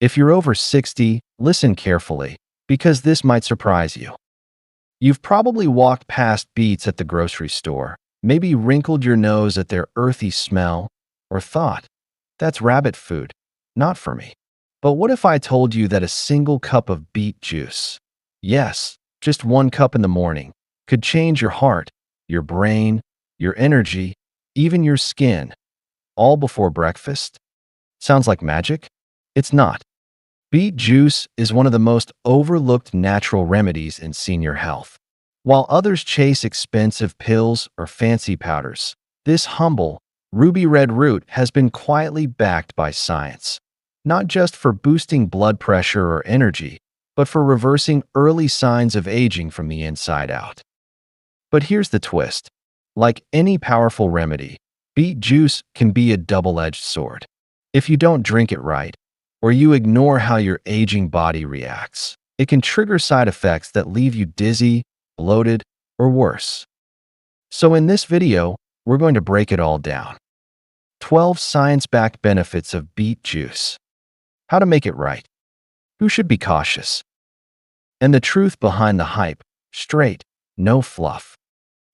If you're over 60, listen carefully, because this might surprise you. You've probably walked past beets at the grocery store, maybe wrinkled your nose at their earthy smell, or thought, that's rabbit food, not for me. But what if I told you that a single cup of beet juice, yes, just one cup in the morning, could change your heart, your brain, your energy, even your skin, all before breakfast? Sounds like magic? It's not. Beet juice is one of the most overlooked natural remedies in senior health. While others chase expensive pills or fancy powders, this humble, ruby red root has been quietly backed by science, not just for boosting blood pressure or energy, but for reversing early signs of aging from the inside out. But here's the twist. Like any powerful remedy, beet juice can be a double-edged sword. If you don't drink it right, or you ignore how your aging body reacts, it can trigger side effects that leave you dizzy, bloated, or worse. So in this video, we're going to break it all down. 12 science-backed benefits of beet juice. How to make it right. Who should be cautious? And the truth behind the hype, straight, no fluff.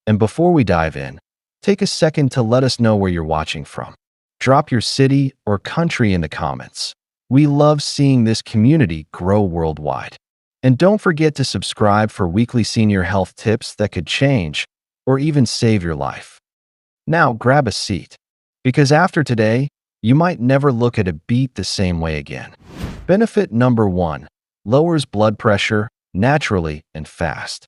And before we dive in, take a second to let us know where you're watching from. Drop your city or country in the comments. We love seeing this community grow worldwide. And don't forget to subscribe for weekly senior health tips that could change or even save your life. Now grab a seat, because after today, you might never look at a beet the same way again. Benefit number 1, lowers blood pressure naturally and fast.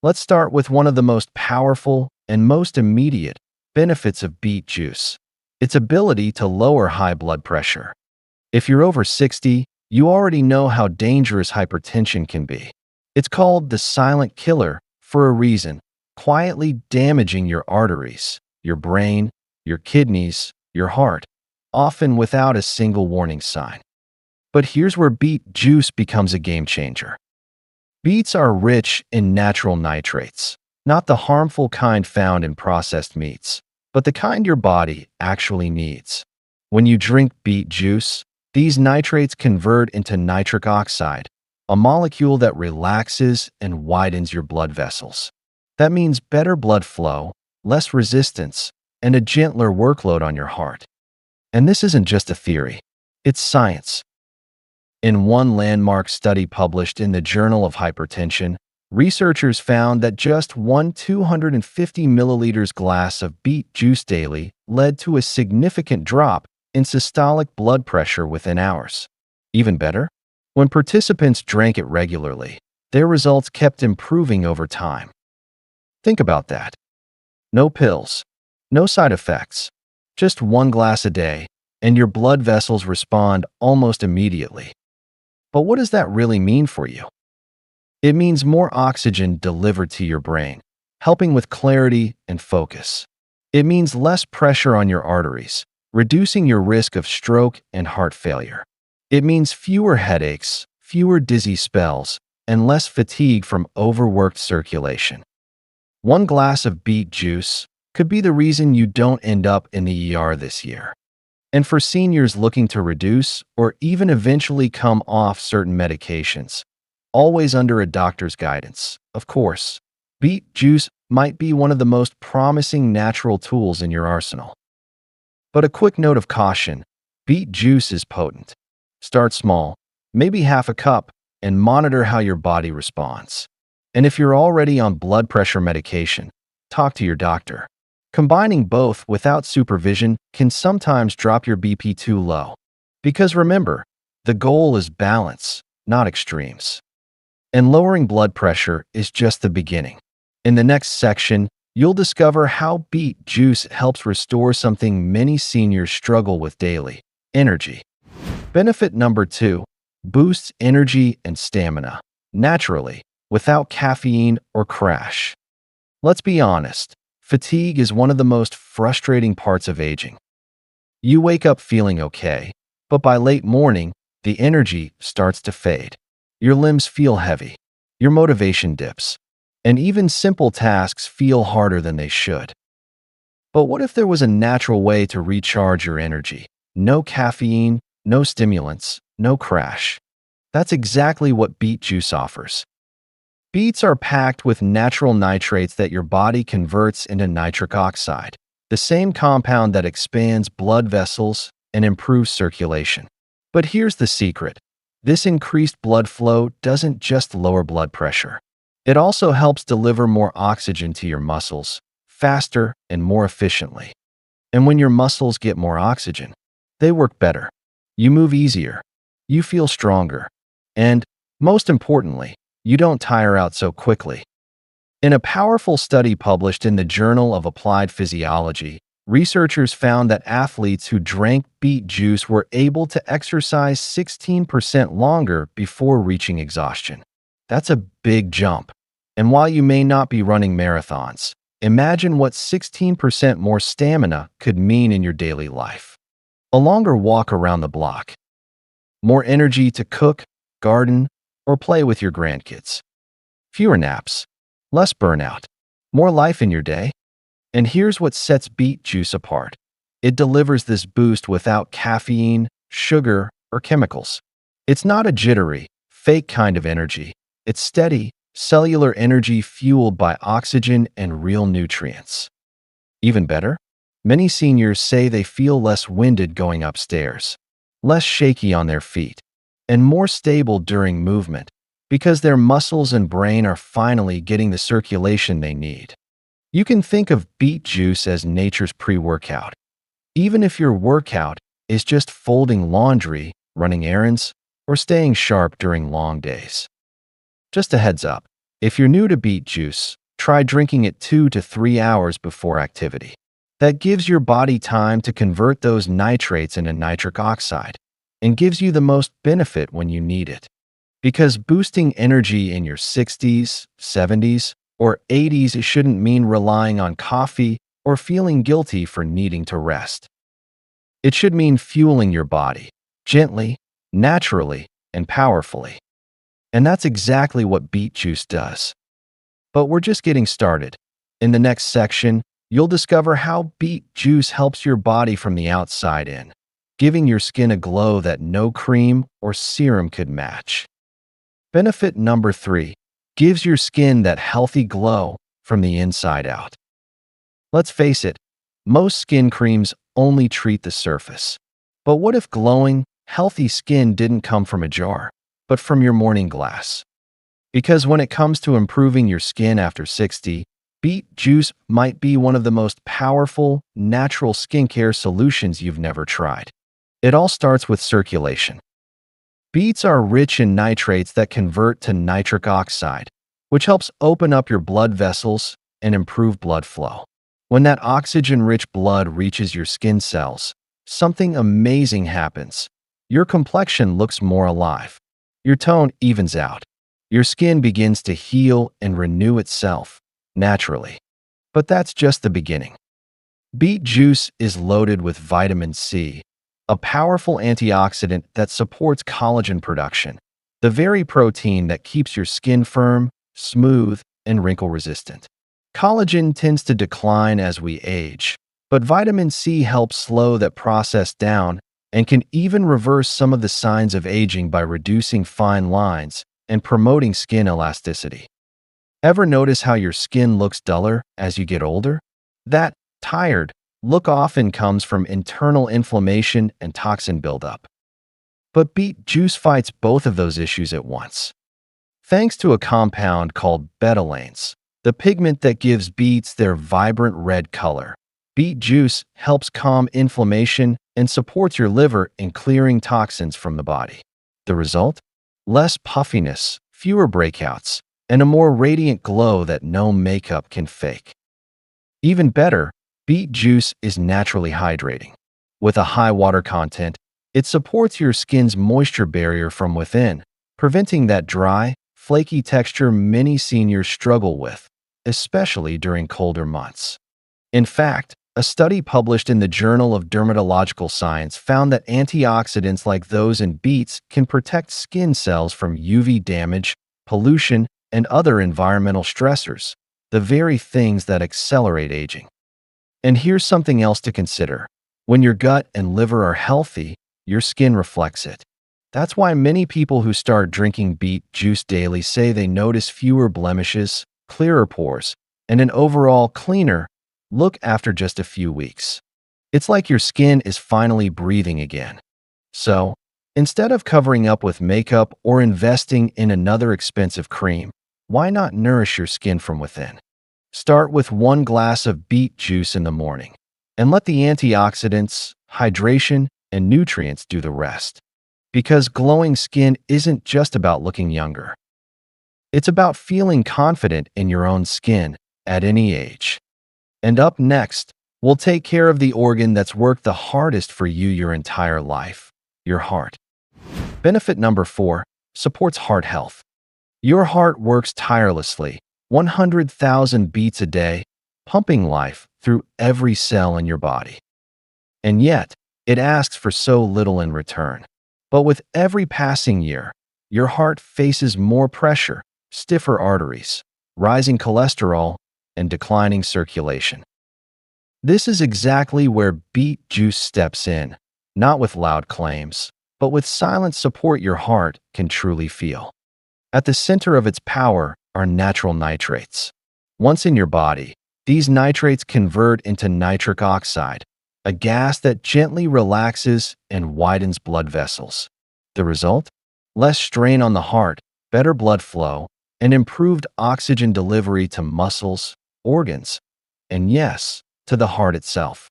Let's start with one of the most powerful and most immediate benefits of beet juice, its ability to lower high blood pressure. If you're over 60, you already know how dangerous hypertension can be. It's called the silent killer for a reason, quietly damaging your arteries, your brain, your kidneys, your heart, often without a single warning sign. But here's where beet juice becomes a game changer. Beets are rich in natural nitrates, not the harmful kind found in processed meats, but the kind your body actually needs. When you drink beet juice, these nitrates convert into nitric oxide, a molecule that relaxes and widens your blood vessels. That means better blood flow, less resistance, and a gentler workload on your heart. And this isn't just a theory, it's science. In one landmark study published in the Journal of Hypertension, researchers found that just one 250 milliliters glass of beet juice daily led to a significant drop in systolic blood pressure within hours. Even better, when participants drank it regularly, their results kept improving over time. Think about that. No pills, no side effects, just one glass a day, and your blood vessels respond almost immediately. But what does that really mean for you? It means more oxygen delivered to your brain, helping with clarity and focus. It means less pressure on your arteries, reducing your risk of stroke and heart failure. It means fewer headaches, fewer dizzy spells, and less fatigue from overworked circulation. One glass of beet juice could be the reason you don't end up in the ER this year. And for seniors looking to reduce or even eventually come off certain medications, always under a doctor's guidance, of course, beet juice might be one of the most promising natural tools in your arsenal. But a quick note of caution, beet juice is potent. Start small, maybe half a cup, and monitor how your body responds. And if you're already on blood pressure medication, talk to your doctor. Combining both without supervision can sometimes drop your BP too low. Because remember, the goal is balance, not extremes. And lowering blood pressure is just the beginning. In the next section, you'll discover how beet juice helps restore something many seniors struggle with daily: energy. Benefit number 2, boosts energy and stamina, naturally, without caffeine or crash. Let's be honest, fatigue is one of the most frustrating parts of aging. You wake up feeling okay, but by late morning, the energy starts to fade. Your limbs feel heavy, your motivation dips, and even simple tasks feel harder than they should. But what if there was a natural way to recharge your energy? No caffeine, no stimulants, no crash. That's exactly what beet juice offers. Beets are packed with natural nitrates that your body converts into nitric oxide, the same compound that expands blood vessels and improves circulation. But here's the secret. This increased blood flow doesn't just lower blood pressure. It also helps deliver more oxygen to your muscles, faster and more efficiently. And when your muscles get more oxygen, they work better. You move easier. You feel stronger. And, most importantly, you don't tire out so quickly. In a powerful study published in the Journal of Applied Physiology, researchers found that athletes who drank beet juice were able to exercise 16% longer before reaching exhaustion. That's a big jump. And while you may not be running marathons, imagine what 16% more stamina could mean in your daily life. A longer walk around the block, more energy to cook, garden, or play with your grandkids. Fewer naps, less burnout, more life in your day. And here's what sets beet juice apart. It delivers this boost without caffeine, sugar, or chemicals. It's not a jittery, fake kind of energy. It's steady, cellular energy fueled by oxygen and real nutrients. Even better, many seniors say they feel less winded going upstairs, less shaky on their feet, and more stable during movement because their muscles and brain are finally getting the circulation they need. You can think of beet juice as nature's pre-workout. Even if your workout is just folding laundry, running errands, or staying sharp during long days. Just a heads up, if you're new to beet juice, try drinking it 2 to 3 hours before activity. That gives your body time to convert those nitrates into nitric oxide and gives you the most benefit when you need it. Because boosting energy in your 60s, 70s, or 80s shouldn't mean relying on coffee or feeling guilty for needing to rest. It should mean fueling your body, gently, naturally, and powerfully. And that's exactly what beet juice does. But we're just getting started. In the next section, you'll discover how beet juice helps your body from the outside in, giving your skin a glow that no cream or serum could match. Benefit number 3, gives your skin that healthy glow from the inside out. Let's face it, most skin creams only treat the surface. But what if glowing, healthy skin didn't come from a jar, but from your morning glass? Because when it comes to improving your skin after 60, beet juice might be one of the most powerful, natural skincare solutions you've never tried. It all starts with circulation. Beets are rich in nitrates that convert to nitric oxide, which helps open up your blood vessels and improve blood flow. When that oxygen-rich blood reaches your skin cells, something amazing happens. Your complexion looks more alive. Your tone evens out. Your skin begins to heal and renew itself naturally. But that's just the beginning. Beet juice is loaded with vitamin C, a powerful antioxidant that supports collagen production, the very protein that keeps your skin firm, smooth, and wrinkle-resistant. Collagen tends to decline as we age, but vitamin C helps slow that process down and can even reverse some of the signs of aging by reducing fine lines and promoting skin elasticity. Ever notice how your skin looks duller as you get older? That tired look often comes from internal inflammation and toxin buildup. But beet juice fights both of those issues at once. Thanks to a compound called betalains, the pigment that gives beets their vibrant red color, beet juice helps calm inflammation and supports your liver in clearing toxins from the body. The result? Less puffiness, fewer breakouts, and a more radiant glow that no makeup can fake. Even better, beet juice is naturally hydrating. With a high water content, it supports your skin's moisture barrier from within, preventing that dry, flaky texture many seniors struggle with, especially during colder months. In fact, a study published in the Journal of Dermatological Science found that antioxidants like those in beets can protect skin cells from UV damage, pollution, and other environmental stressors, the very things that accelerate aging. And here's something else to consider. When your gut and liver are healthy, your skin reflects it. That's why many people who start drinking beet juice daily say they notice fewer blemishes, clearer pores, and an overall cleaner look after just a few weeks. It's like your skin is finally breathing again. So, instead of covering up with makeup or investing in another expensive cream, why not nourish your skin from within? Start with 1 glass of beet juice in the morning and let the antioxidants, hydration, and nutrients do the rest. Because glowing skin isn't just about looking younger. It's about feeling confident in your own skin at any age. And up next, we'll take care of the organ that's worked the hardest for you your entire life, your heart. Benefit number 4, supports heart health. Your heart works tirelessly, 100,000 beats a day, pumping life through every cell in your body. And yet, it asks for so little in return. But with every passing year, your heart faces more pressure, stiffer arteries, rising cholesterol, and declining circulation. This is exactly where beet juice steps in, not with loud claims, but with silent support your heart can truly feel. At the center of its power are natural nitrates. Once in your body, these nitrates convert into nitric oxide, a gas that gently relaxes and widens blood vessels. The result? Less strain on the heart, better blood flow, and improved oxygen delivery to muscles, organs, and yes, to the heart itself.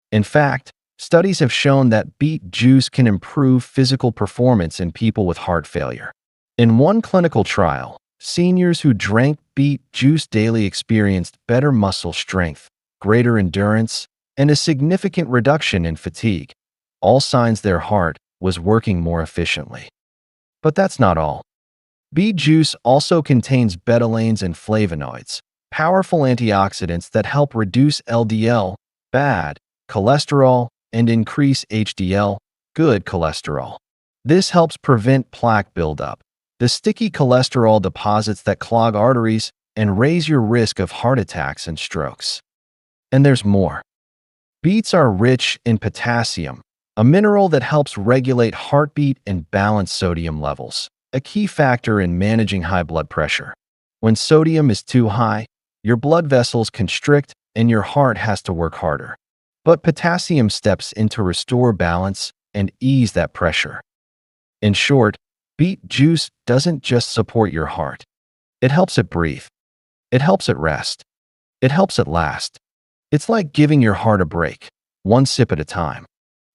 In fact, studies have shown that beet juice can improve physical performance in people with heart failure. In one clinical trial, seniors who drank beet juice daily experienced better muscle strength, greater endurance, and a significant reduction in fatigue, all signs their heart was working more efficiently. But that's not all. Beet juice also contains betalains and flavonoids, powerful antioxidants that help reduce LDL, bad cholesterol, and increase HDL, good cholesterol. This helps prevent plaque buildup, the sticky cholesterol deposits that clog arteries and raise your risk of heart attacks and strokes. And there's more. Beets are rich in potassium, a mineral that helps regulate heartbeat and balance sodium levels, a key factor in managing high blood pressure. When sodium is too high, your blood vessels constrict and your heart has to work harder. But potassium steps in to restore balance and ease that pressure. In short, beet juice doesn't just support your heart. It helps it breathe. It helps it rest. It helps it last. It's like giving your heart a break, one sip at a time.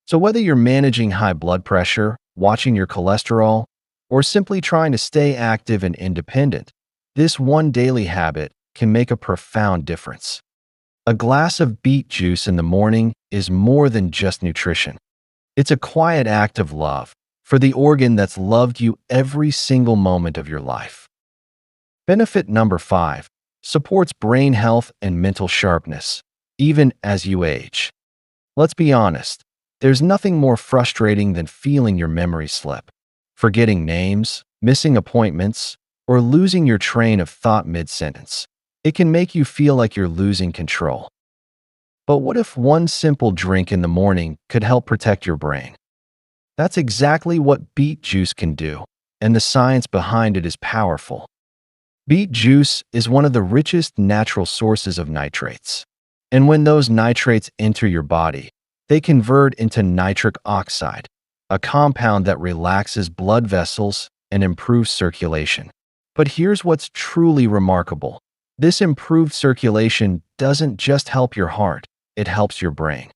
So whether you're managing high blood pressure, watching your cholesterol, or simply trying to stay active and independent, this one daily habit can make a profound difference. A glass of beet juice in the morning is more than just nutrition. It's a quiet act of love for the organ that's loved you every single moment of your life. Benefit number 5, supports brain health and mental sharpness, even as you age. Let's be honest, there's nothing more frustrating than feeling your memory slip, forgetting names, missing appointments, or losing your train of thought mid-sentence. It can make you feel like you're losing control. But what if one simple drink in the morning could help protect your brain? That's exactly what beet juice can do, and the science behind it is powerful. Beet juice is one of the richest natural sources of nitrates. And when those nitrates enter your body, they convert into nitric oxide, a compound that relaxes blood vessels and improves circulation. But here's what's truly remarkable. This improved circulation doesn't just help your heart, it helps your brain.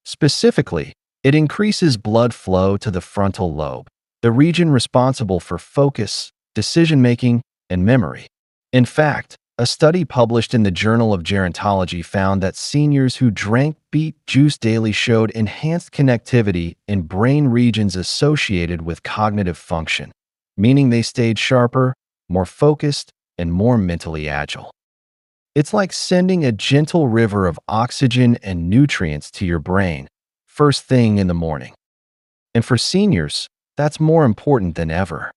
Specifically, it increases blood flow to the frontal lobe, the region responsible for focus, decision-making, and memory. In fact, a study published in the Journal of Gerontology found that seniors who drank beet juice daily showed enhanced connectivity in brain regions associated with cognitive function, meaning they stayed sharper, more focused, and more mentally agile. It's like sending a gentle river of oxygen and nutrients to your brain first thing in the morning. And for seniors, that's more important than ever.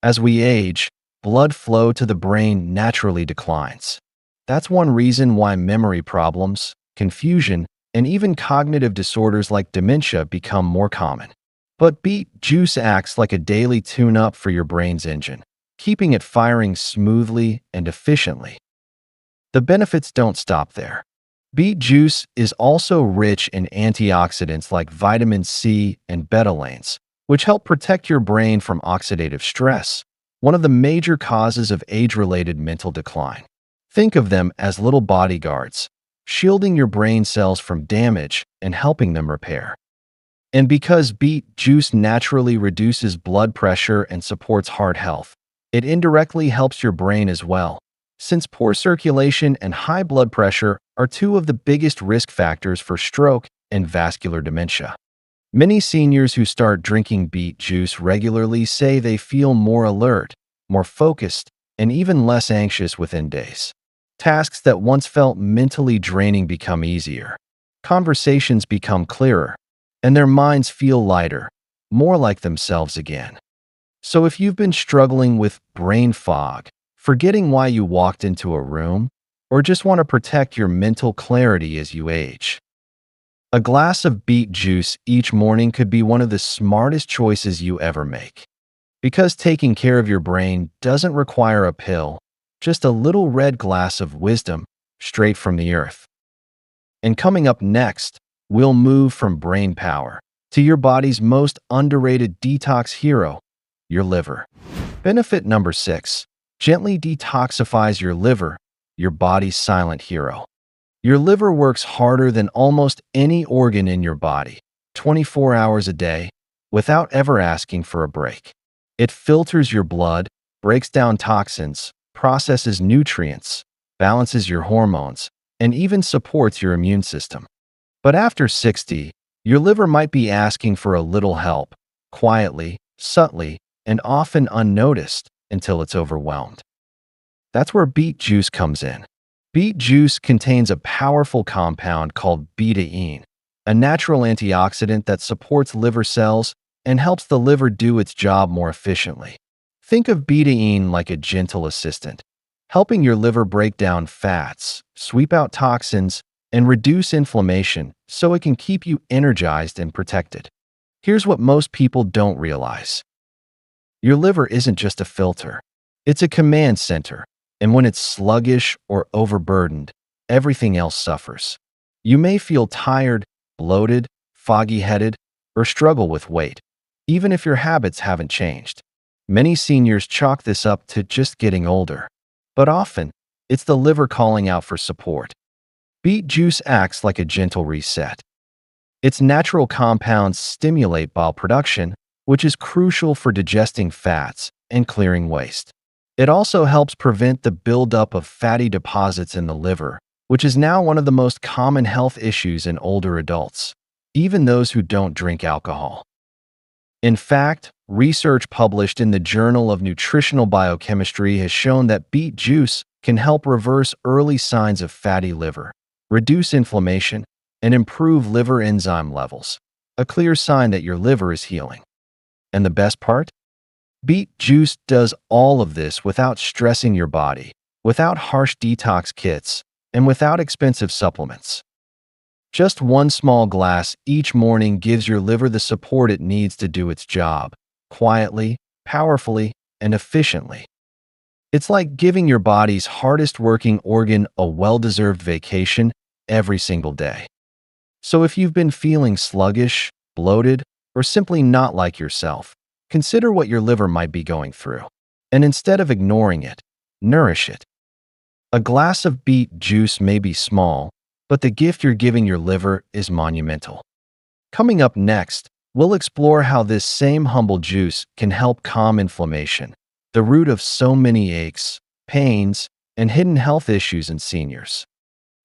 As we age, blood flow to the brain naturally declines. That's one reason why memory problems, confusion, and even cognitive disorders like dementia become more common. But beet juice acts like a daily tune-up for your brain's engine, keeping it firing smoothly and efficiently. The benefits don't stop there. Beet juice is also rich in antioxidants like vitamin C and betalains, which help protect your brain from oxidative stress, one of the major causes of age-related mental decline. Think of them as little bodyguards, shielding your brain cells from damage and helping them repair. And because beet juice naturally reduces blood pressure and supports heart health, it indirectly helps your brain as well, since poor circulation and high blood pressure are two of the biggest risk factors for stroke and vascular dementia. Many seniors who start drinking beet juice regularly say they feel more alert, more focused, and even less anxious within days. Tasks that once felt mentally draining become easier. Conversations become clearer, and their minds feel lighter, more like themselves again. So if you've been struggling with brain fog, forgetting why you walked into a room, or just want to protect your mental clarity as you age, a glass of beet juice each morning could be one of the smartest choices you ever make. Because taking care of your brain doesn't require a pill, just a little red glass of wisdom straight from the earth. And coming up next, we'll move from brain power to your body's most underrated detox hero, your liver. Benefit number 6. Gently detoxifies your liver, your body's silent hero. Your liver works harder than almost any organ in your body, 24 hours a day, without ever asking for a break. It filters your blood, breaks down toxins, processes nutrients, balances your hormones, and even supports your immune system. But after 60, your liver might be asking for a little help, quietly, subtly, and often unnoticed until it's overwhelmed. That's where beet juice comes in. Beet juice contains a powerful compound called betaine, a natural antioxidant that supports liver cells and helps the liver do its job more efficiently. Think of betaine like a gentle assistant, helping your liver break down fats, sweep out toxins, and reduce inflammation so it can keep you energized and protected. Here's what most people don't realize. Your liver isn't just a filter. It's a command center, and when it's sluggish or overburdened, everything else suffers. You may feel tired, bloated, foggy-headed, or struggle with weight, even if your habits haven't changed. Many seniors chalk this up to just getting older, but often, it's the liver calling out for support. Beet juice acts like a gentle reset. Its natural compounds stimulate bile production, which is crucial for digesting fats and clearing waste. It also helps prevent the buildup of fatty deposits in the liver, which is now one of the most common health issues in older adults, even those who don't drink alcohol. In fact, research published in the Journal of Nutritional Biochemistry has shown that beet juice can help reverse early signs of fatty liver, reduce inflammation, and improve liver enzyme levels, a clear sign that your liver is healing. And the best part? Beet juice does all of this without stressing your body, without harsh detox kits, and without expensive supplements. Just one small glass each morning gives your liver the support it needs to do its job, quietly, powerfully, and efficiently. It's like giving your body's hardest working organ a well-deserved vacation every single day. So if you've been feeling sluggish, bloated, or simply not like yourself, consider what your liver might be going through. And instead of ignoring it, nourish it. A glass of beet juice may be small, but the gift you're giving your liver is monumental. Coming up next, we'll explore how this same humble juice can help calm inflammation, the root of so many aches, pains, and hidden health issues in seniors.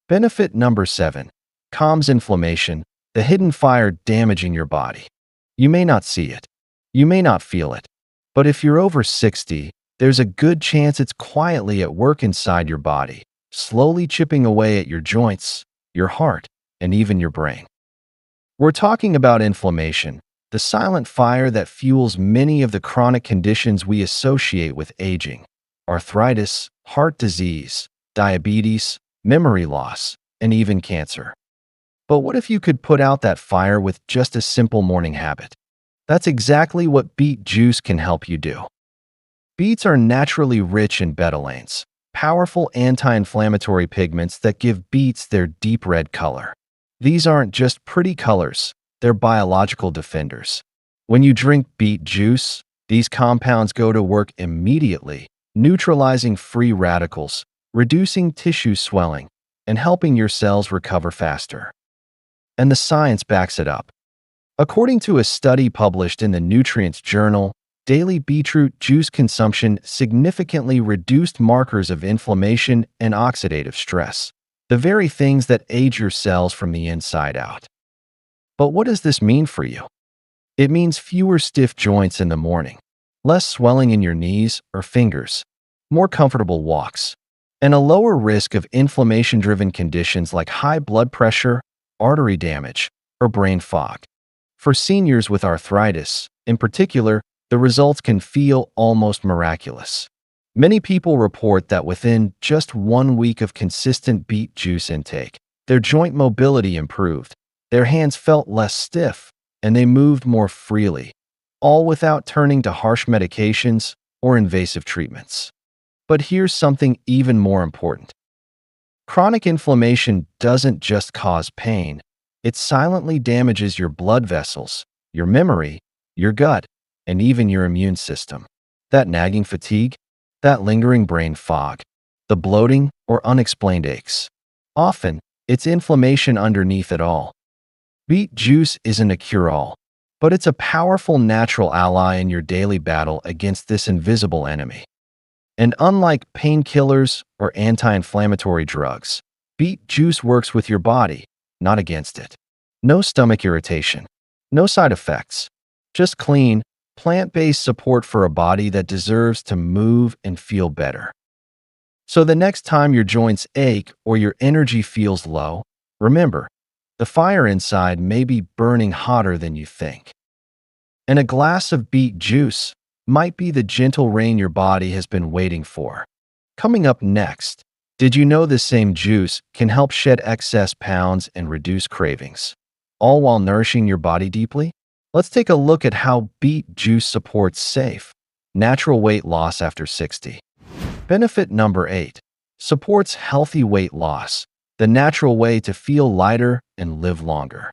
Benefit number 7. Calms inflammation, the hidden fire damaging your body. You may not see it. You may not feel it. But if you're over 60, there's a good chance it's quietly at work inside your body, slowly chipping away at your joints, your heart, and even your brain. We're talking about inflammation, the silent fire that fuels many of the chronic conditions we associate with aging: arthritis, heart disease, diabetes, memory loss, and even cancer. But what if you could put out that fire with just a simple morning habit? That's exactly what beet juice can help you do. Beets are naturally rich in betalains, powerful anti-inflammatory pigments that give beets their deep red color. These aren't just pretty colors, they're biological defenders. When you drink beet juice, these compounds go to work immediately, neutralizing free radicals, reducing tissue swelling, and helping your cells recover faster. And the science backs it up. According to a study published in the Nutrients Journal, daily beetroot juice consumption significantly reduced markers of inflammation and oxidative stress, the very things that age your cells from the inside out. But what does this mean for you? It means fewer stiff joints in the morning, less swelling in your knees or fingers, more comfortable walks, and a lower risk of inflammation-driven conditions like high blood pressure, artery damage, or brain fog. For seniors with arthritis, in particular, the results can feel almost miraculous. Many people report that within just 1 week of consistent beet juice intake, their joint mobility improved, their hands felt less stiff, and they moved more freely, all without turning to harsh medications or invasive treatments. But here's something even more important. Chronic inflammation doesn't just cause pain, it silently damages your blood vessels, your memory, your gut, and even your immune system. That nagging fatigue, that lingering brain fog, the bloating or unexplained aches. Often, it's inflammation underneath it all. Beet juice isn't a cure-all, but it's a powerful natural ally in your daily battle against this invisible enemy. And unlike painkillers or anti-inflammatory drugs, beet juice works with your body, not against it. No stomach irritation, no side effects, just clean, plant-based support for a body that deserves to move and feel better. So the next time your joints ache or your energy feels low, remember, the fire inside may be burning hotter than you think. And a glass of beet juice might be the gentle rain your body has been waiting for. Coming up next, did you know this same juice can help shed excess pounds and reduce cravings, all while nourishing your body deeply? Let's take a look at how beet juice supports safe, natural weight loss after 60. Benefit number 8. Supports healthy weight loss, the natural way to feel lighter and live longer.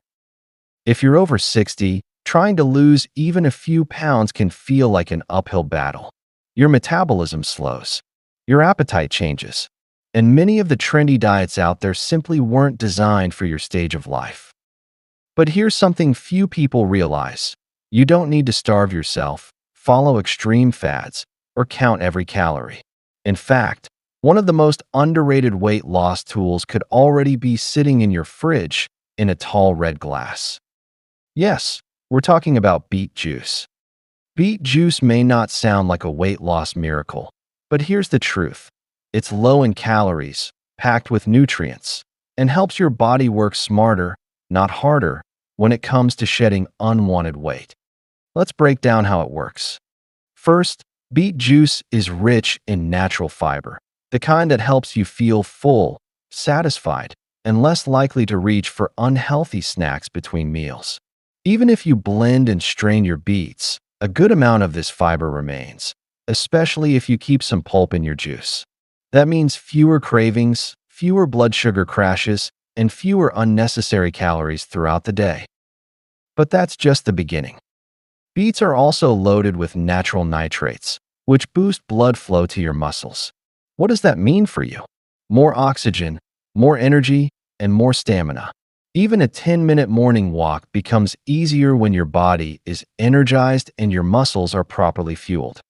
If you're over 60, trying to lose even a few pounds can feel like an uphill battle. Your metabolism slows, your appetite changes, and many of the trendy diets out there simply weren't designed for your stage of life. But here's something few people realize. You don't need to starve yourself, follow extreme fads, or count every calorie. In fact, one of the most underrated weight loss tools could already be sitting in your fridge in a tall red glass. Yes, we're talking about beet juice. Beet juice may not sound like a weight loss miracle, but here's the truth. It's low in calories, packed with nutrients, and helps your body work smarter, not harder, when it comes to shedding unwanted weight. Let's break down how it works. First, beet juice is rich in natural fiber, the kind that helps you feel full, satisfied, and less likely to reach for unhealthy snacks between meals. Even if you blend and strain your beets, a good amount of this fiber remains, especially if you keep some pulp in your juice. That means fewer cravings, fewer blood sugar crashes, and fewer unnecessary calories throughout the day. But that's just the beginning. Beets are also loaded with natural nitrates, which boost blood flow to your muscles. What does that mean for you? More oxygen, more energy, and more stamina. Even a 10-minute morning walk becomes easier when your body is energized and your muscles are properly fueled.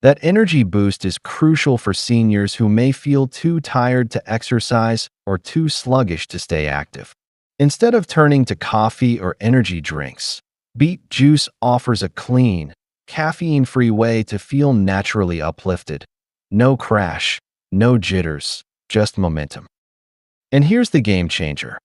That energy boost is crucial for seniors who may feel too tired to exercise or too sluggish to stay active. Instead of turning to coffee or energy drinks, beet juice offers a clean, caffeine-free way to feel naturally uplifted. No crash, no jitters, just momentum. And here's the game changer.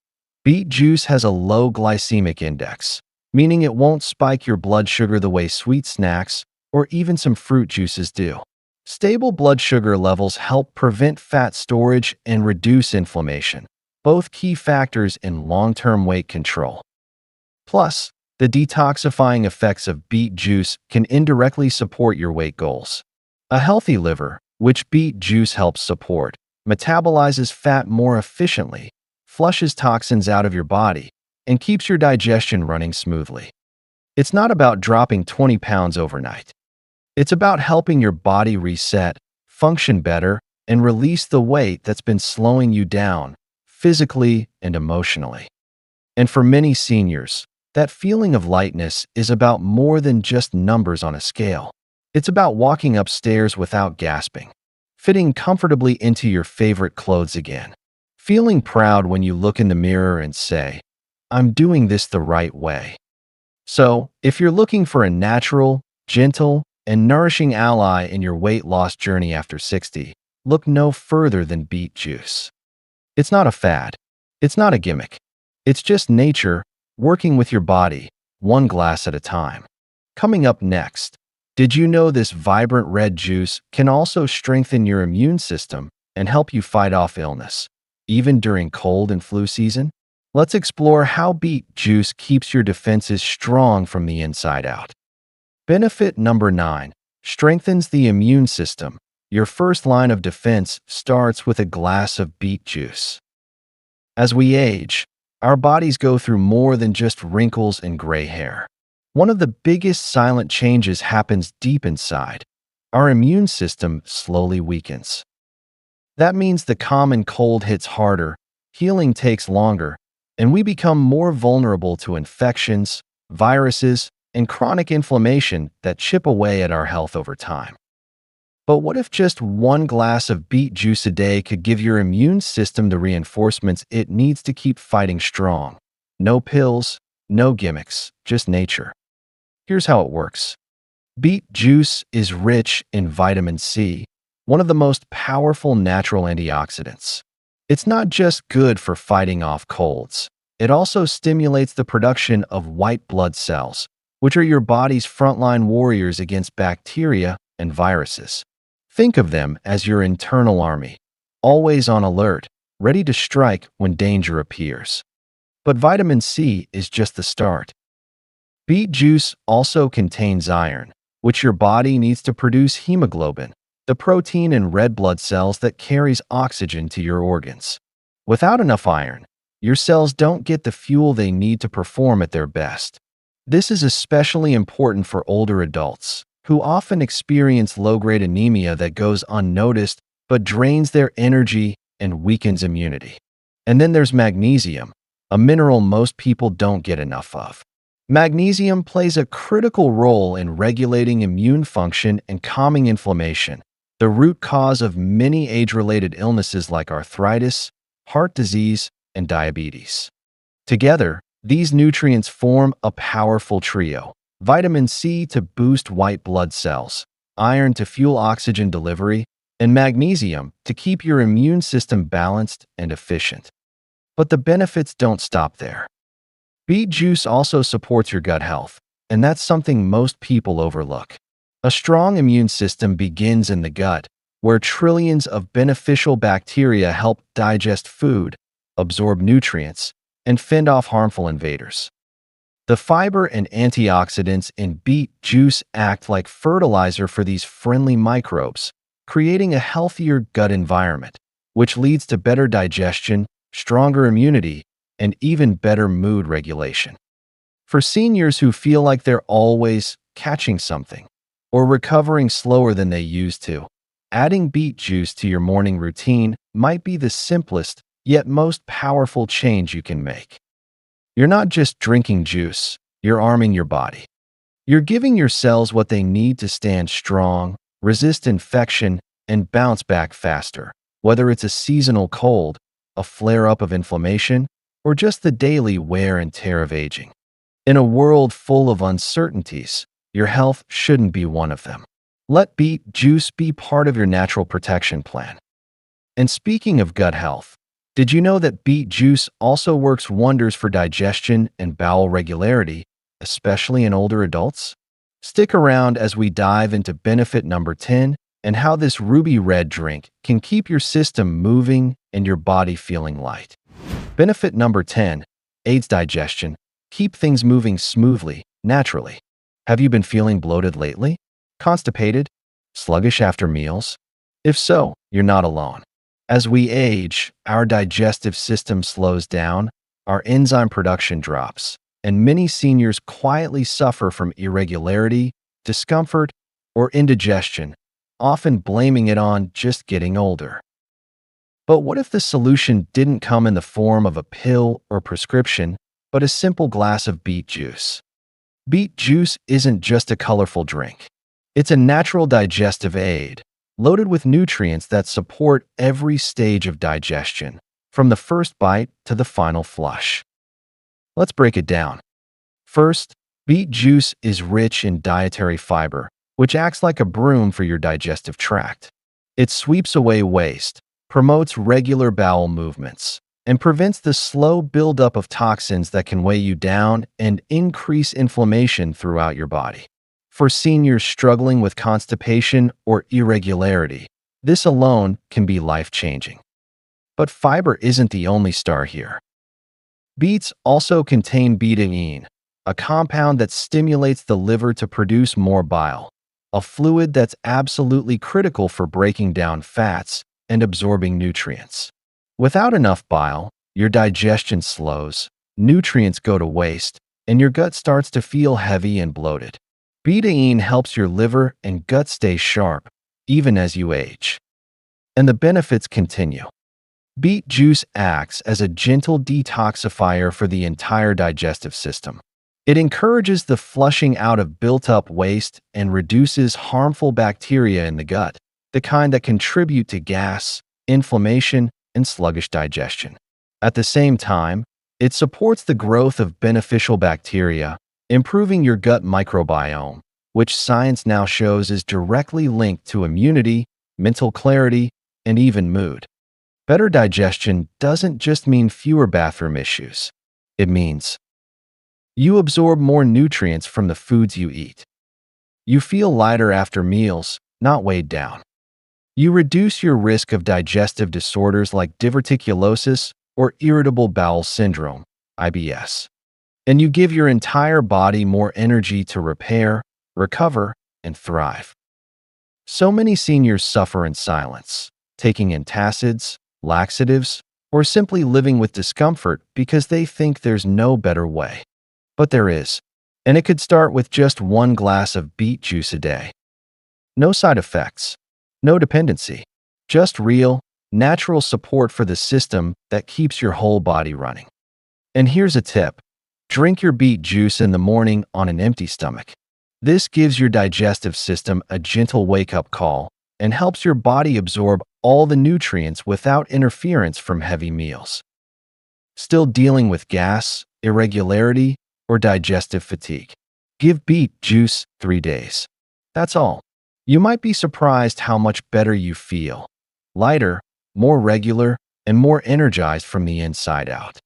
Beet juice has a low glycemic index, meaning it won't spike your blood sugar the way sweet snacks or even some fruit juices do. Stable blood sugar levels help prevent fat storage and reduce inflammation, both key factors in long-term weight control. Plus, The detoxifying effects of beet juice can indirectly support your weight goals. A healthy liver, which beet juice helps support, metabolizes fat more efficiently, flushes toxins out of your body, and keeps your digestion running smoothly. It's not about dropping 20 pounds overnight. It's about helping your body reset, function better, and release the weight that's been slowing you down, physically and emotionally. And for many seniors, that feeling of lightness is about more than just numbers on a scale. It's about walking upstairs without gasping, fitting comfortably into your favorite clothes again, feeling proud when you look in the mirror and say, "I'm doing this the right way." So, if you're looking for a natural, gentle, and nourishing ally in your weight loss journey after 60, look no further than beet juice. It's not a fad. It's not a gimmick. It's just nature working with your body, one glass at a time. Coming up next, did you know this vibrant red juice can also strengthen your immune system and help you fight off illness, even during cold and flu season? Let's explore how beet juice keeps your defenses strong from the inside out. Benefit number 9, strengthens the immune system. Your first line of defense starts with a glass of beet juice. As we age, our bodies go through more than just wrinkles and gray hair. One of the biggest silent changes happens deep inside. Our immune system slowly weakens. That means the common cold hits harder, healing takes longer, and we become more vulnerable to infections, viruses, and chronic inflammation that chip away at our health over time. But what if just one glass of beet juice a day could give your immune system the reinforcements it needs to keep fighting strong? No pills, no gimmicks, just nature. Here's how it works. Beet juice is rich in vitamin C, one of the most powerful natural antioxidants. It's not just good for fighting off colds. It also stimulates the production of white blood cells, which are your body's frontline warriors against bacteria and viruses. Think of them as your internal army, always on alert, ready to strike when danger appears. But vitamin C is just the start. Beet juice also contains iron, which your body needs to produce hemoglobin, the protein in red blood cells that carries oxygen to your organs. Without enough iron, your cells don't get the fuel they need to perform at their best. This is especially important for older adults, who often experience low-grade anemia that goes unnoticed but drains their energy and weakens immunity. And then there's magnesium, a mineral most people don't get enough of. Magnesium plays a critical role in regulating immune function and calming inflammation, the root cause of many age-related illnesses like arthritis, heart disease, and diabetes. Together, these nutrients form a powerful trio: vitamin C to boost white blood cells, iron to fuel oxygen delivery, and magnesium to keep your immune system balanced and efficient. But the benefits don't stop there. Beet juice also supports your gut health, and that's something most people overlook. A strong immune system begins in the gut, where trillions of beneficial bacteria help digest food, absorb nutrients, and fend off harmful invaders. The fiber and antioxidants in beet juice act like fertilizer for these friendly microbes, creating a healthier gut environment, which leads to better digestion, stronger immunity, and even better mood regulation. For seniors who feel like they're always catching something or recovering slower than they used to, adding beet juice to your morning routine might be the simplest yet most powerful change you can make. You're not just drinking juice, you're arming your body. You're giving your cells what they need to stand strong, resist infection, and bounce back faster, whether it's a seasonal cold, a flare-up of inflammation, or just the daily wear and tear of aging. In a world full of uncertainties, your health shouldn't be one of them. Let beet juice be part of your natural protection plan. And speaking of gut health, did you know that beet juice also works wonders for digestion and bowel regularity, especially in older adults? Stick around as we dive into benefit number 10 and how this ruby red drink can keep your system moving and your body feeling light. Benefit number 10, aids digestion. keep things moving smoothly, naturally. Have you been feeling bloated lately? Constipated? Sluggish after meals? If so, you're not alone. As we age, our digestive system slows down, our enzyme production drops, and many seniors quietly suffer from irregularity, discomfort, or indigestion, often blaming it on just getting older. But what if the solution didn't come in the form of a pill or prescription, but a simple glass of beet juice? Beet juice isn't just a colorful drink. It's a natural digestive aid, loaded with nutrients that support every stage of digestion, from the first bite to the final flush. Let's break it down. First, beet juice is rich in dietary fiber, which acts like a broom for your digestive tract. It sweeps away waste, promotes regular bowel movements, and prevents the slow buildup of toxins that can weigh you down and increase inflammation throughout your body. For seniors struggling with constipation or irregularity, this alone can be life-changing. But fiber isn't the only star here. Beets also contain betaine, a compound that stimulates the liver to produce more bile, a fluid that's absolutely critical for breaking down fats and absorbing nutrients. Without enough bile, your digestion slows, nutrients go to waste, and your gut starts to feel heavy and bloated. Betaine helps your liver and gut stay sharp, even as you age. And the benefits continue. Beet juice acts as a gentle detoxifier for the entire digestive system. It encourages the flushing out of built-up waste and reduces harmful bacteria in the gut, the kind that contribute to gas, inflammation, and sluggish digestion. At the same time, it supports the growth of beneficial bacteria, improving your gut microbiome, which science now shows is directly linked to immunity, mental clarity, and even mood. Better digestion doesn't just mean fewer bathroom issues. It means you absorb more nutrients from the foods you eat. You feel lighter after meals, not weighed down. You reduce your risk of digestive disorders like diverticulosis or irritable bowel syndrome, IBS. And you give your entire body more energy to repair, recover, and thrive. So many seniors suffer in silence, taking antacids, laxatives, or simply living with discomfort because they think there's no better way. But there is, and it could start with just one glass of beet juice a day. No side effects, no dependency, just real, natural support for the system that keeps your whole body running. And here's a tip. Drink your beet juice in the morning on an empty stomach. This gives your digestive system a gentle wake-up call and helps your body absorb all the nutrients without interference from heavy meals. Still dealing with gas, irregularity, or digestive fatigue? Give beet juice 3 days. That's all. You might be surprised how much better you feel. Lighter, more regular, and more energized from the inside out.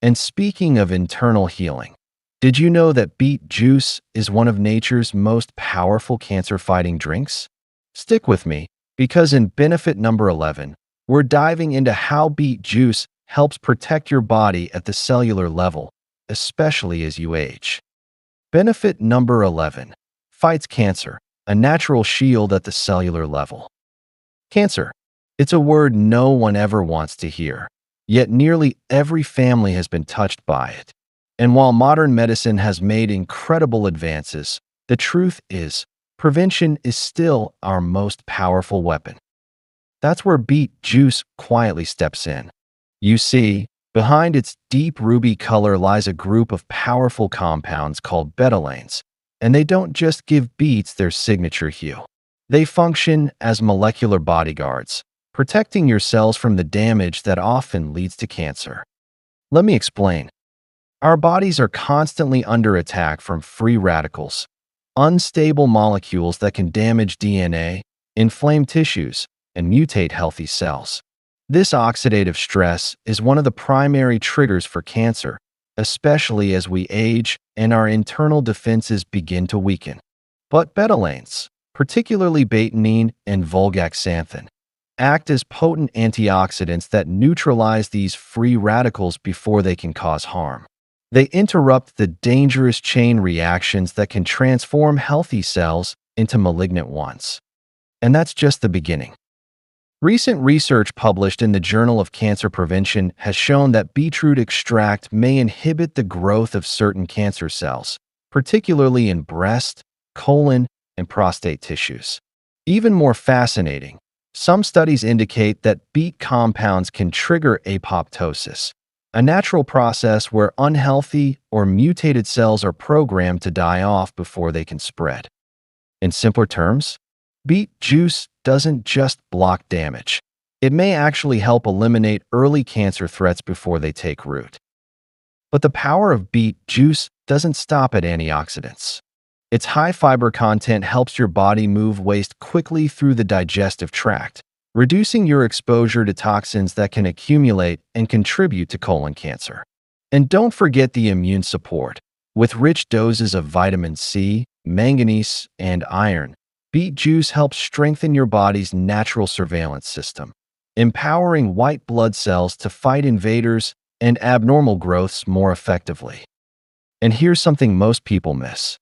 And speaking of internal healing, did you know that beet juice is one of nature's most powerful cancer-fighting drinks? Stick with me, because in benefit number 11, we're diving into how beet juice helps protect your body at the cellular level, especially as you age. Benefit number 11, fights cancer, a natural shield at the cellular level. Cancer. It's a word no one ever wants to hear, yet nearly every family has been touched by it. And while modern medicine has made incredible advances, the truth is, prevention is still our most powerful weapon. That's where beet juice quietly steps in. You see, behind its deep ruby color lies a group of powerful compounds called betalains, and they don't just give beets their signature hue. They function as molecular bodyguards, protecting your cells from the damage that often leads to cancer. Let me explain. Our bodies are constantly under attack from free radicals, unstable molecules that can damage DNA, inflame tissues, and mutate healthy cells. This oxidative stress is one of the primary triggers for cancer, especially as we age and our internal defenses begin to weaken. But betalains, particularly betaine and vulgaxanthin, act as potent antioxidants that neutralize these free radicals before they can cause harm. They interrupt the dangerous chain reactions that can transform healthy cells into malignant ones. And that's just the beginning. Recent research published in the Journal of Cancer Prevention has shown that beetroot extract may inhibit the growth of certain cancer cells, particularly in breast, colon, and prostate tissues. Even more fascinating, some studies indicate that beet compounds can trigger apoptosis, a natural process where unhealthy or mutated cells are programmed to die off before they can spread. In simpler terms, beet juice doesn't just block damage. It may actually help eliminate early cancer threats before they take root. But the power of beet juice doesn't stop at antioxidants. Its high fiber content helps your body move waste quickly through the digestive tract, reducing your exposure to toxins that can accumulate and contribute to colon cancer. And don't forget the immune support. With rich doses of vitamin C, manganese, and iron, beet juice helps strengthen your body's natural surveillance system, empowering white blood cells to fight invaders and abnormal growths more effectively. And here's something most people miss.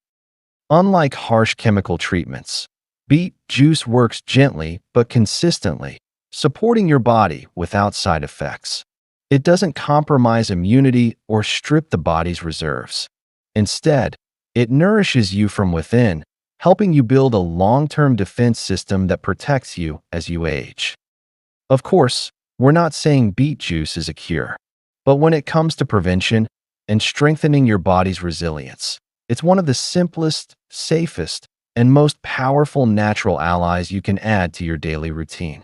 Unlike harsh chemical treatments, beet juice works gently but consistently, supporting your body without side effects. It doesn't compromise immunity or strip the body's reserves. Instead, it nourishes you from within, helping you build a long-term defense system that protects you as you age. Of course, we're not saying beet juice is a cure, but when it comes to prevention and strengthening your body's resilience, it's one of the simplest, safest, and most powerful natural allies you can add to your daily routine.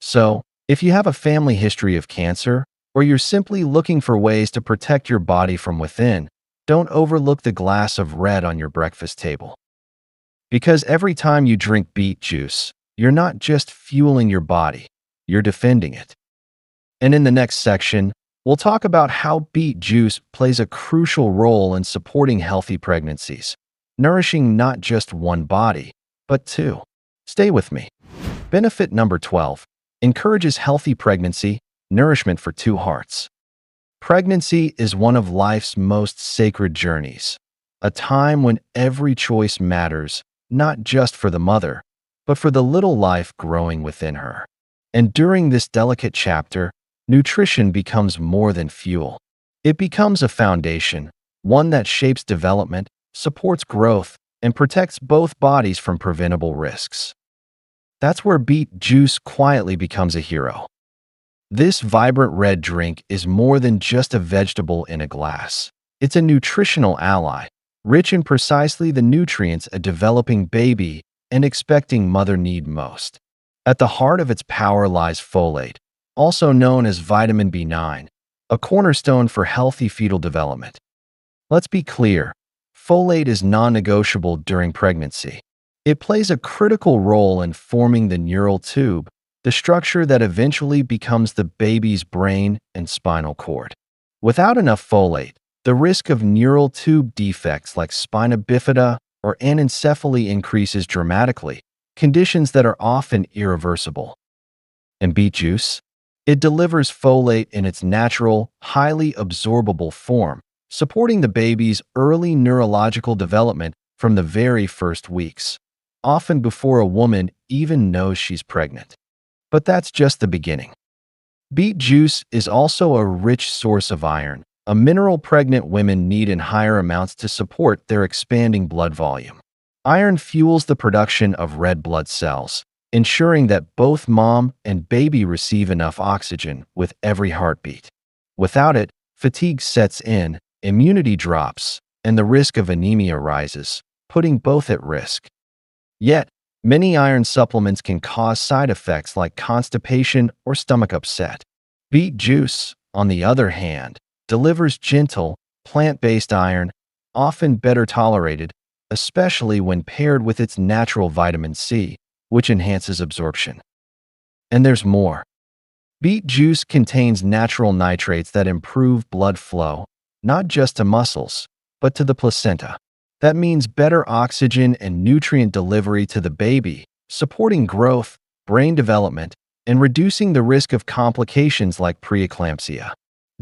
So, if you have a family history of cancer, or you're simply looking for ways to protect your body from within, don't overlook the glass of red on your breakfast table. Because every time you drink beet juice, you're not just fueling your body, you're defending it. And in the next section, we'll talk about how beet juice plays a crucial role in supporting healthy pregnancies, nourishing not just one body, but two. Stay with me. Benefit number 12. Encourages healthy pregnancy, nourishment for two hearts. Pregnancy is one of life's most sacred journeys, a time when every choice matters, not just for the mother, but for the little life growing within her. And during this delicate chapter, nutrition becomes more than fuel. It becomes a foundation, one that shapes development, supports growth, and protects both bodies from preventable risks. That's where beet juice quietly becomes a hero. This vibrant red drink is more than just a vegetable in a glass. It's a nutritional ally, rich in precisely the nutrients a developing baby and expecting mother need most. At the heart of its power lies folate, also known as vitamin B9, a cornerstone for healthy fetal development. Let's be clear, folate is non-negotiable during pregnancy. It plays a critical role in forming the neural tube, the structure that eventually becomes the baby's brain and spinal cord. Without enough folate, the risk of neural tube defects like spina bifida or anencephaly increases dramatically, conditions that are often irreversible. And beet juice? It delivers folate in its natural, highly absorbable form, supporting the baby's early neurological development from the very first weeks, often before a woman even knows she's pregnant. But that's just the beginning. Beet juice is also a rich source of iron, a mineral pregnant women need in higher amounts to support their expanding blood volume. Iron fuels the production of red blood cells, ensuring that both mom and baby receive enough oxygen with every heartbeat. Without it, fatigue sets in, immunity drops, and the risk of anemia rises, putting both at risk. Yet, many iron supplements can cause side effects like constipation or stomach upset. Beet juice, on the other hand, delivers gentle, plant-based iron, often better tolerated, especially when paired with its natural vitamin C, which enhances absorption. And there's more. Beet juice contains natural nitrates that improve blood flow, not just to muscles, but to the placenta. That means better oxygen and nutrient delivery to the baby, supporting growth, brain development, and reducing the risk of complications like preeclampsia.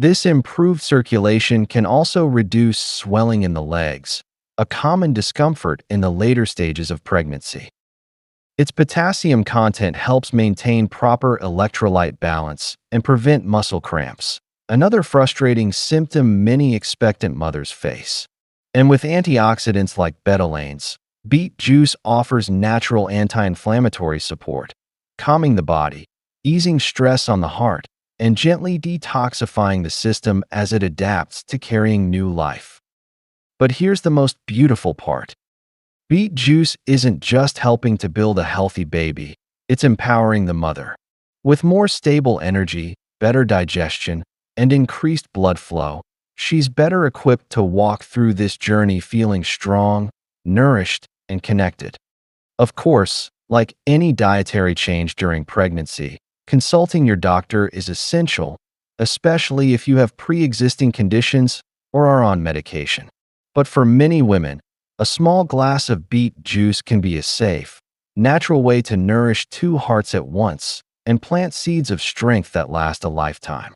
This improved circulation can also reduce swelling in the legs, a common discomfort in the later stages of pregnancy. Its potassium content helps maintain proper electrolyte balance and prevent muscle cramps, another frustrating symptom many expectant mothers face. And with antioxidants like betalains, beet juice offers natural anti-inflammatory support, calming the body, easing stress on the heart, and gently detoxifying the system as it adapts to carrying new life. But here's the most beautiful part. Beet juice isn't just helping to build a healthy baby, it's empowering the mother. With more stable energy, better digestion, and increased blood flow, she's better equipped to walk through this journey feeling strong, nourished, and connected. Of course, like any dietary change during pregnancy, consulting your doctor is essential, especially if you have pre-existing conditions or are on medication. But for many women, a small glass of beet juice can be a safe, natural way to nourish two hearts at once and plant seeds of strength that last a lifetime.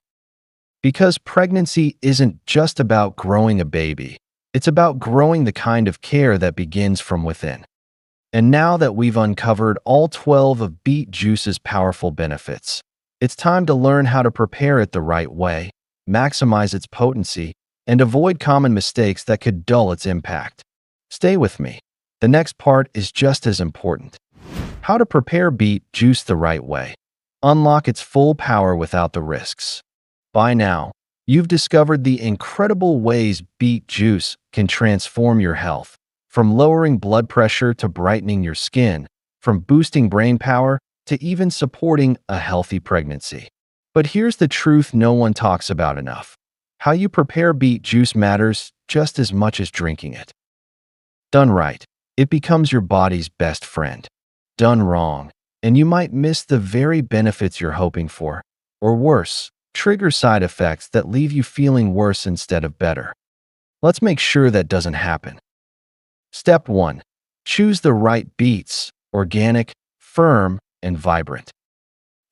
Because pregnancy isn't just about growing a baby, it's about growing the kind of care that begins from within. And now that we've uncovered all 12 of beet juice's powerful benefits, it's time to learn how to prepare it the right way, maximize its potency, and avoid common mistakes that could dull its impact. Stay with me. The next part is just as important. How to prepare beet juice the right way. Unlock its full power without the risks. By now, you've discovered the incredible ways beet juice can transform your health, from lowering blood pressure to brightening your skin, from boosting brain power to even supporting a healthy pregnancy. But here's the truth no one talks about enough. How you prepare beet juice matters just as much as drinking it. Done right, it becomes your body's best friend. Done wrong, and you might miss the very benefits you're hoping for, or worse, trigger side effects that leave you feeling worse instead of better. Let's make sure that doesn't happen. Step 1. Choose the right beets, organic, firm, and vibrant.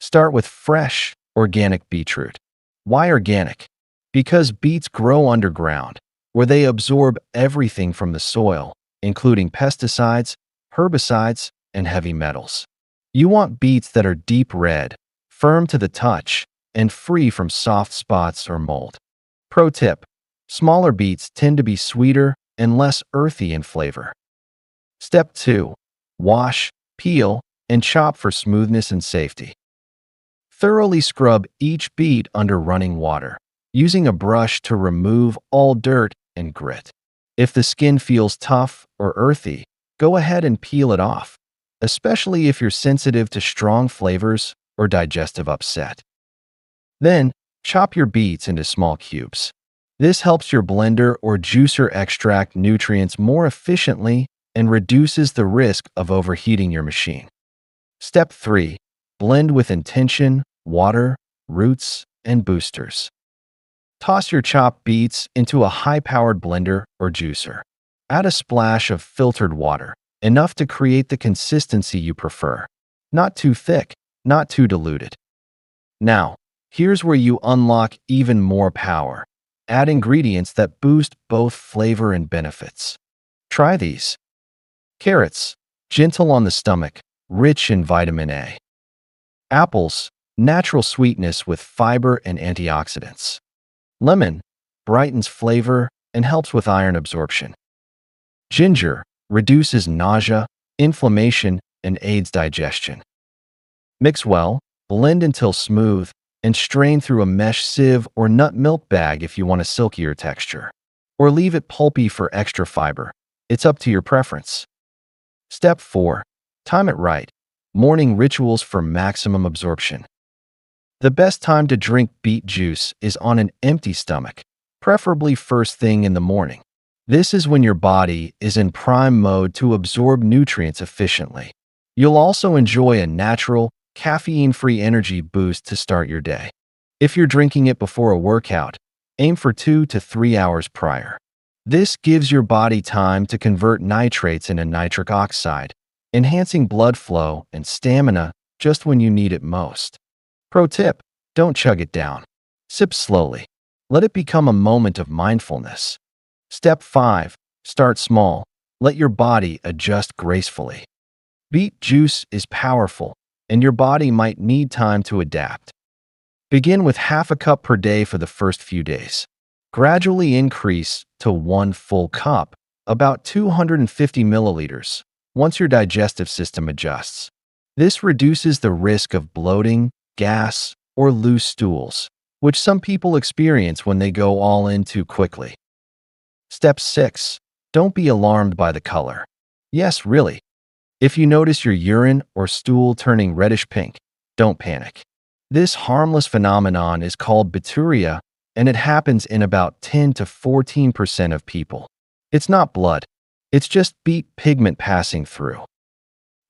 Start with fresh, organic beetroot. Why organic? Because beets grow underground, where they absorb everything from the soil, including pesticides, herbicides, and heavy metals. You want beets that are deep red, firm to the touch, and free from soft spots or mold. Pro tip: smaller beets tend to be sweeter and less earthy in flavor. Step 2. Wash, peel, and chop for smoothness and safety. Thoroughly scrub each beet under running water, using a brush to remove all dirt and grit. If the skin feels tough or earthy, go ahead and peel it off, especially if you're sensitive to strong flavors or digestive upset. Then, chop your beets into small cubes. This helps your blender or juicer extract nutrients more efficiently and reduces the risk of overheating your machine. Step 3. Blend with intention, water, roots, and boosters. Toss your chopped beets into a high-powered blender or juicer. Add a splash of filtered water, enough to create the consistency you prefer. Not too thick, not too diluted. Now, here's where you unlock even more power. Add ingredients that boost both flavor and benefits. Try these. Carrots, gentle on the stomach, rich in vitamin A. Apples, natural sweetness with fiber and antioxidants. Lemon, brightens flavor and helps with iron absorption. Ginger, reduces nausea, inflammation, and aids digestion. Mix well, blend until smooth, and strain through a mesh sieve or nut milk bag if you want a silkier texture. Or leave it pulpy for extra fiber. It's up to your preference. Step 4. Time it right. Morning rituals for maximum absorption. The best time to drink beet juice is on an empty stomach, preferably first thing in the morning. This is when your body is in prime mode to absorb nutrients efficiently. You'll also enjoy a natural, caffeine-free energy boost to start your day. If you're drinking it before a workout, aim for 2 to 3 hours prior. This gives your body time to convert nitrates into nitric oxide, enhancing blood flow and stamina just when you need it most. Pro tip: don't chug it down. Sip slowly. Let it become a moment of mindfulness. Step 5. Start small. Let your body adjust gracefully. Beet juice is powerful, and your body might need time to adapt. Begin with half a cup per day for the first few days. Gradually increase to 1 full cup, about 250 milliliters, once your digestive system adjusts. This reduces the risk of bloating, gas, or loose stools, which some people experience when they go all in too quickly. Step 6. Don't be alarmed by the color. Yes, really. If you notice your urine or stool turning reddish pink, don't panic. This harmless phenomenon is called bacteria, and it happens in about 10 to 14% of people. It's not blood. It's just beet pigment passing through.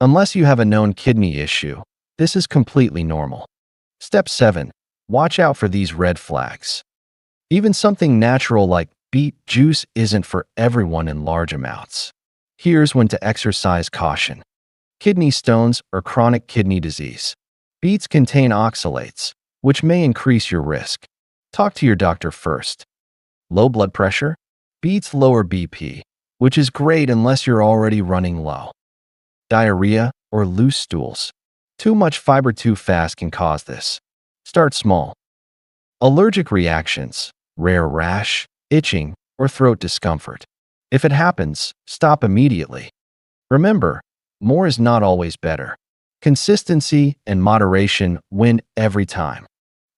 Unless you have a known kidney issue, this is completely normal. Step 7. Watch out for these red flags. Even something natural like beet juice isn't for everyone in large amounts. Here's when to exercise caution. Kidney stones or chronic kidney disease. Beets contain oxalates, which may increase your risk. Talk to your doctor first. Low blood pressure? Beets lower BP, which is great unless you're already running low. Diarrhea or loose stools. Too much fiber too fast can cause this. Start small. Allergic reactions, rare rash, itching, or throat discomfort. If it happens, stop immediately. Remember, more is not always better. Consistency and moderation win every time.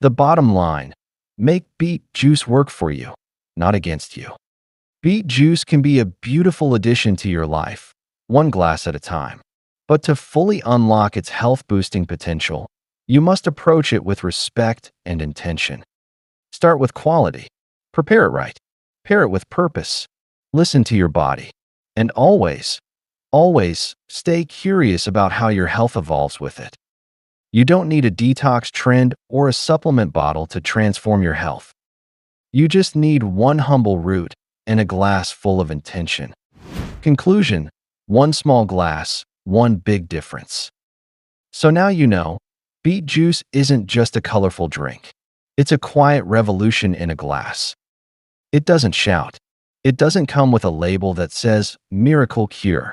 The bottom line, make beet juice work for you, not against you. Beet juice can be a beautiful addition to your life, 1 glass at a time. But to fully unlock its health-boosting potential, you must approach it with respect and intention. Start with quality. Prepare it right. Pair it with purpose. Listen to your body. And always stay curious about how your health evolves with it. You don't need a detox trend or a supplement bottle to transform your health. You just need one humble root and a glass full of intention. Conclusion: one small glass, one big difference. So now you know, beet juice isn't just a colorful drink. It's a quiet revolution in a glass. It doesn't shout. It doesn't come with a label that says miracle cure.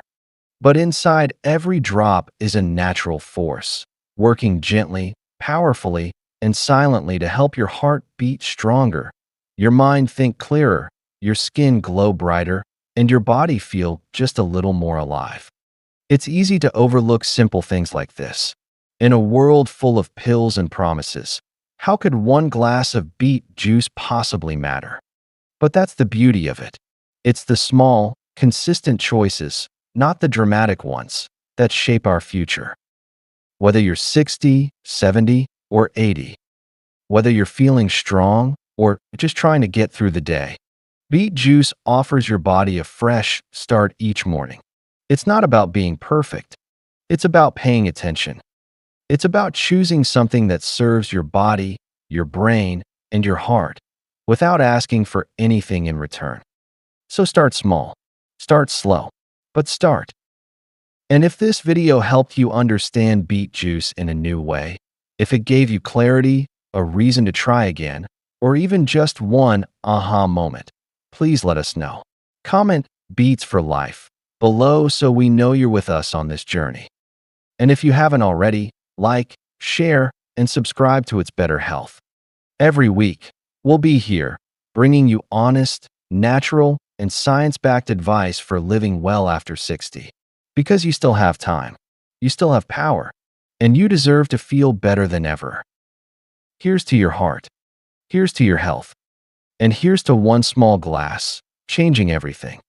But inside every drop is a natural force, working gently, powerfully, and silently to help your heart beat stronger, your mind think clearer, your skin glow brighter, and your body feel just a little more alive. It's easy to overlook simple things like this. In a world full of pills and promises, how could 1 glass of beet juice possibly matter? But that's the beauty of it. It's the small, consistent choices, not the dramatic ones, that shape our future. Whether you're 60, 70, or 80, whether you're feeling strong or just trying to get through the day, beet juice offers your body a fresh start each morning. It's not about being perfect. It's about paying attention. It's about choosing something that serves your body, your brain, and your heart without asking for anything in return. So start small, start slow, but start. And if this video helped you understand beet juice in a new way, if it gave you clarity, a reason to try again, or even just one aha moment, please let us know. Comment "Beets for Life" below so we know you're with us on this journey. And if you haven't already, like, share, and subscribe to It's Better Health. Every week, we'll be here, bringing you honest, natural, and science-backed advice for living well after 60. Because you still have time, you still have power, and you deserve to feel better than ever. Here's to your heart, here's to your health, and here's to one small glass, changing everything.